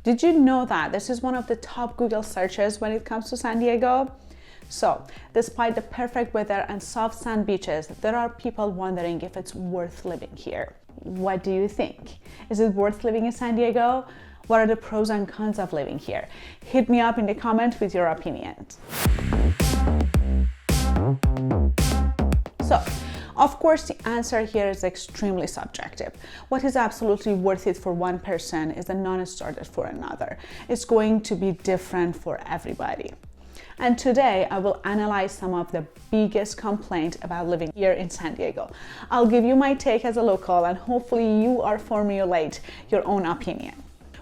Did you know that this is one of the top Google searches when it comes to San Diego? So, despite the perfect weather and soft sand beaches, there are people wondering if it's worth living here. What do you think? Is it worth living in San Diego? What are the pros and cons of living here? Hit me up in the comments with your opinions. So, of course, the answer here is extremely subjective. What is absolutely worth it for one person is a non-starter for another. It's going to be different for everybody. And today I will analyze some of the biggest complaints about living here in San Diego. I'll give you my take as a local, and hopefully you are formulate your own opinion.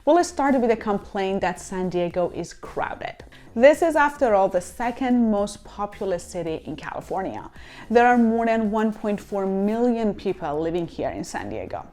We'll start with a complaint that San Diego is crowded. This is, after all, the second most populous city in California. There are more than 1.4 million people living here in San Diego.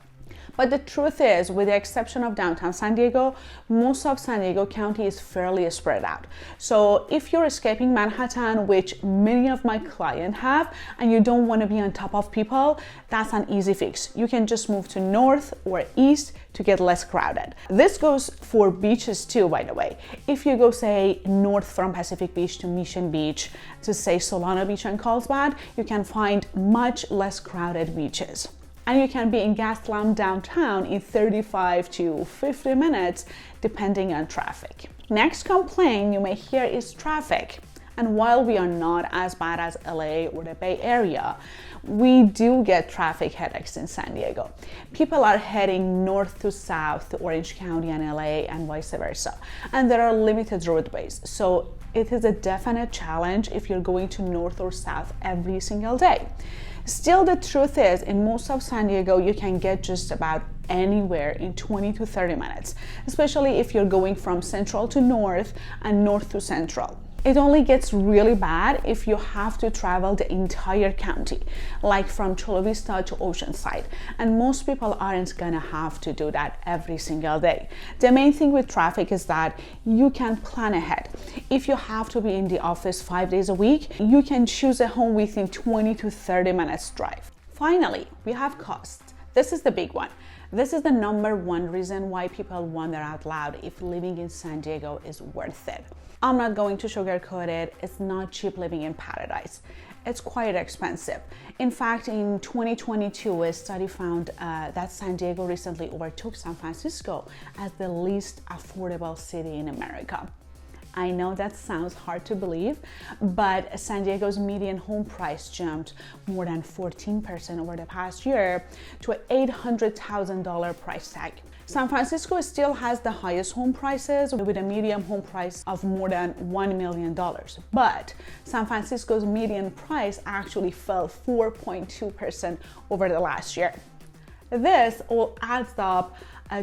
But the truth is, with the exception of downtown San Diego, most of San Diego County is fairly spread out. So if you're escaping Manhattan, which many of my clients have, and you don't want to be on top of people, that's an easy fix. You can just move to north or east to get less crowded. This goes for beaches too, by the way. If you go, say, north from Pacific Beach to Mission Beach to, say, Solana Beach and Carlsbad, you can find much less crowded beaches. And you can be in Gaslamp downtown in 35 to 50 minutes, depending on traffic. Next complaint you may hear is traffic. And while we are not as bad as LA or the Bay Area, we do get traffic headaches in San Diego. People are heading north to south, Orange County and LA, and vice versa. And there are limited roadways. So it is a definite challenge if you're going to north or south every single day. Still, the truth is, in most of San Diego, you can get just about anywhere in 20 to 30 minutes, especially if you're going from central to north and north to central. It only gets really bad if you have to travel the entire county, like from Chula Vista to Oceanside, and most people aren't gonna have to do that every single day. The main thing with traffic is that you can plan ahead. If you have to be in the office 5 days a week, you can choose a home within 20 to 30 minutes drive. Finally, we have costs. This is the big one. This is the number one reason why people wonder out loud if living in San Diego is worth it. I'm not going to sugarcoat it. It's not cheap living in paradise. It's quite expensive. In fact, in 2022, a study found that San Diego recently overtook San Francisco as the least affordable city in America. I know that sounds hard to believe, but San Diego's median home price jumped more than 14% over the past year to an $800,000 price tag. San Francisco still has the highest home prices with a median home price of more than $1 million. But San Francisco's median price actually fell 4.2% over the last year. This all adds up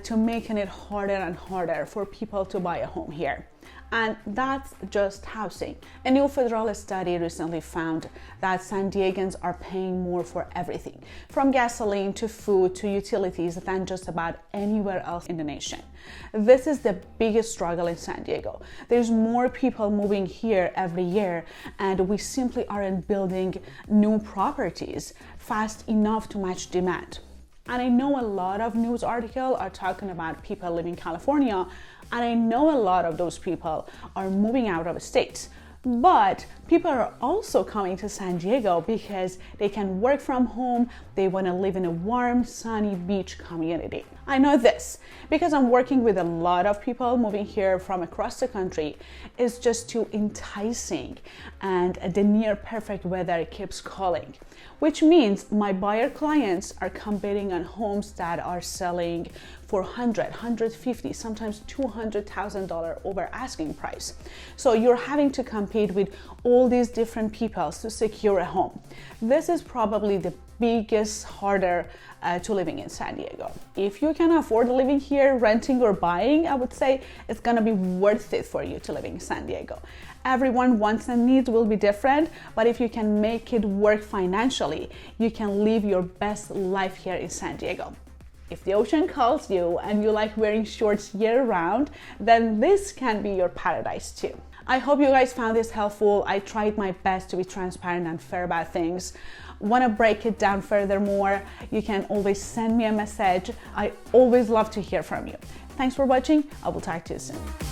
to making it harder and harder for people to buy a home here. And that's just housing. A new federal study recently found that San Diegans are paying more for everything, from gasoline to food to utilities, than just about anywhere else in the nation. This is the biggest struggle in San Diego. There's more people moving here every year, and we simply aren't building new properties fast enough to match demand. And I know a lot of news articles are talking about people living in California, and I know a lot of those people are moving out of state. But people are also coming to San Diego because they can work from home, they want to live in a warm, sunny beach community. I know this because I'm working with a lot of people moving here from across the country. It's just too enticing, and the near perfect weather keeps calling, which means my buyer clients are competing on homes that are selling for $100,000, $150,000, sometimes $200,000 over asking price. So you're having to compete with all these different people to secure a home. This is probably the biggest harder to living in San Diego. If you can afford living here, renting or buying, I would say it's gonna be worth it for you to live in San Diego. Everyone wants and needs will be different, but if you can make it work financially, you can live your best life here in San Diego. If the ocean calls you and you like wearing shorts year-round, then this can be your paradise too. I hope you guys found this helpful. I tried my best to be transparent and fair about things. Want to break it down furthermore, you can always send me a message. I always love to hear from you. Thanks for watching. I will talk to you soon.